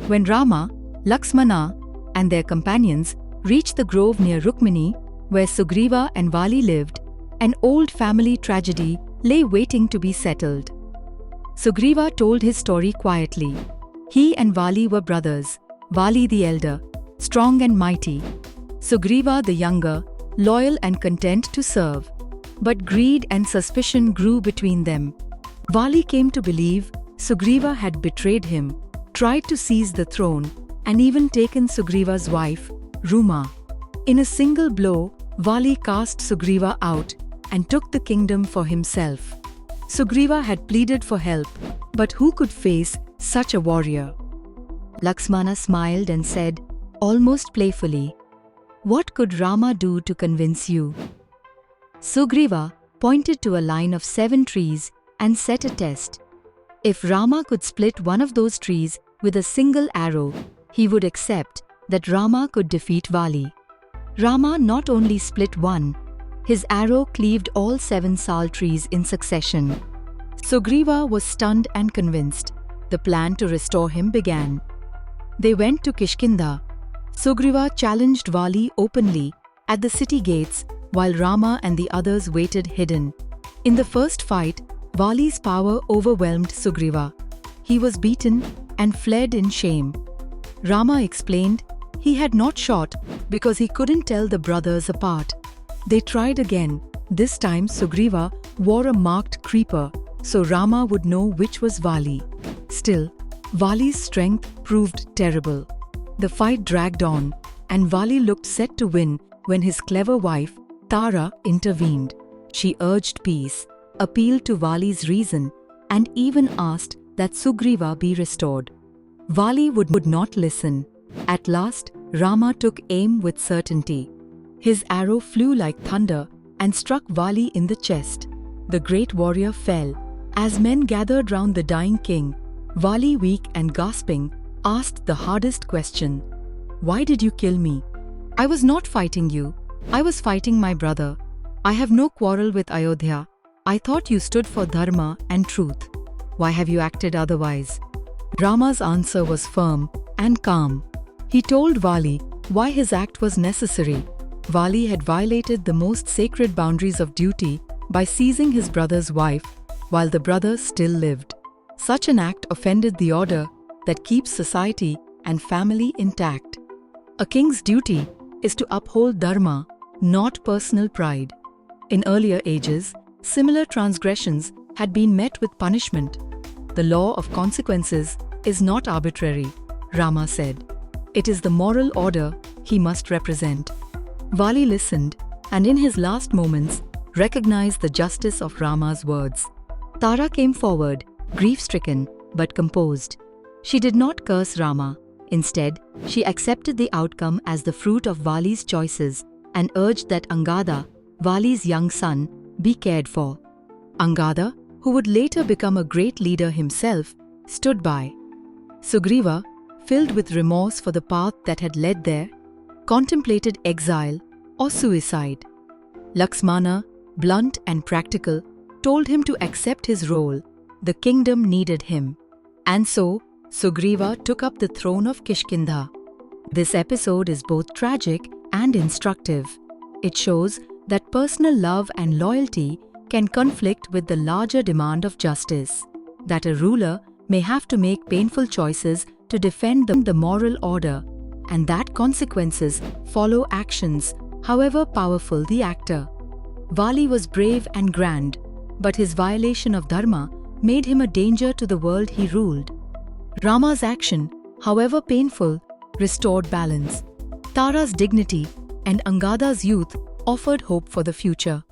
When Rama, Lakshmana, and their companions reached the grove near Rukmini, where Sugriva and Vali lived, an old family tragedy lay waiting to be settled. Sugriva told his story quietly. He and Vali were brothers, Vali the elder, strong and mighty, Sugriva the younger, loyal and content to serve. But greed and suspicion grew between them. Vali came to believe Sugriva had betrayed him, tried to seize the throne, and even taken Sugriva's wife, Ruma. In a single blow, Vali cast Sugriva out and took the kingdom for himself. Sugriva had pleaded for help, but who could face such a warrior? Lakshmana smiled and said, almost playfully, "What could Rama do to convince you?" Sugriva pointed to a line of 7 trees and set a test. If Rama could split one of those trees with a single arrow, he would accept that Rama could defeat Vali. Rama not only split one, his arrow cleaved all 7 sal trees in succession. Sugriva was stunned and convinced. The plan to restore him began. They went to Kishkinda. Sugriva challenged Vali openly at the city gates while Rama and the others waited hidden. In the first fight, Vali's power overwhelmed Sugriva. He was beaten and fled in shame. Rama explained he had not shot because he couldn't tell the brothers apart. They tried again. This time Sugriva wore a marked creeper so Rama would know which was Vali. Still, Vali's strength proved terrible. The fight dragged on, and Vali looked set to win when his clever wife, Tara, intervened. She urged peace, appealed to Vali's reason, and even asked that Sugriva be restored. Vali would not listen. At last, Rama took aim with certainty. His arrow flew like thunder and struck Vali in the chest. The great warrior fell. As men gathered round the dying king, Vali, weak and gasping, asked the hardest question. "Why did you kill me?" "I was not fighting you. I was fighting my brother. I have no quarrel with Ayodhya. I thought you stood for dharma and truth. Why have you acted otherwise?" Rama's answer was firm and calm. He told Vali why his act was necessary. Vali had violated the most sacred boundaries of duty by seizing his brother's wife while the brother still lived. Such an act offended the order that keeps society and family intact. A king's duty is to uphold dharma, not personal pride. In earlier ages, similar transgressions had been met with punishment. The law of consequences is not arbitrary, Rama said. It is the moral order he must represent. Vali listened and in his last moments recognized the justice of Rama's words. Tara came forward, grief-stricken but composed. She did not curse Rama. Instead, she accepted the outcome as the fruit of Vali's choices and urged that Angada, Vali's young son, be cared for. Angada, who would later become a great leader himself, stood by. Sugriva, filled with remorse for the path that had led there, contemplated exile or suicide. Lakshmana, blunt and practical, told him to accept his role. The kingdom needed him. And so, Sugriva took up the throne of Kishkinda. This episode is both tragic and instructive. It shows that personal love and loyalty can conflict with the larger demand of justice, that a ruler may have to make painful choices to defend the moral order, and that consequences follow actions, however powerful the actor. Vali was brave and grand, but his violation of dharma made him a danger to the world he ruled. Rama's action, however painful, restored balance. Tara's dignity and Angada's youth offered hope for the future.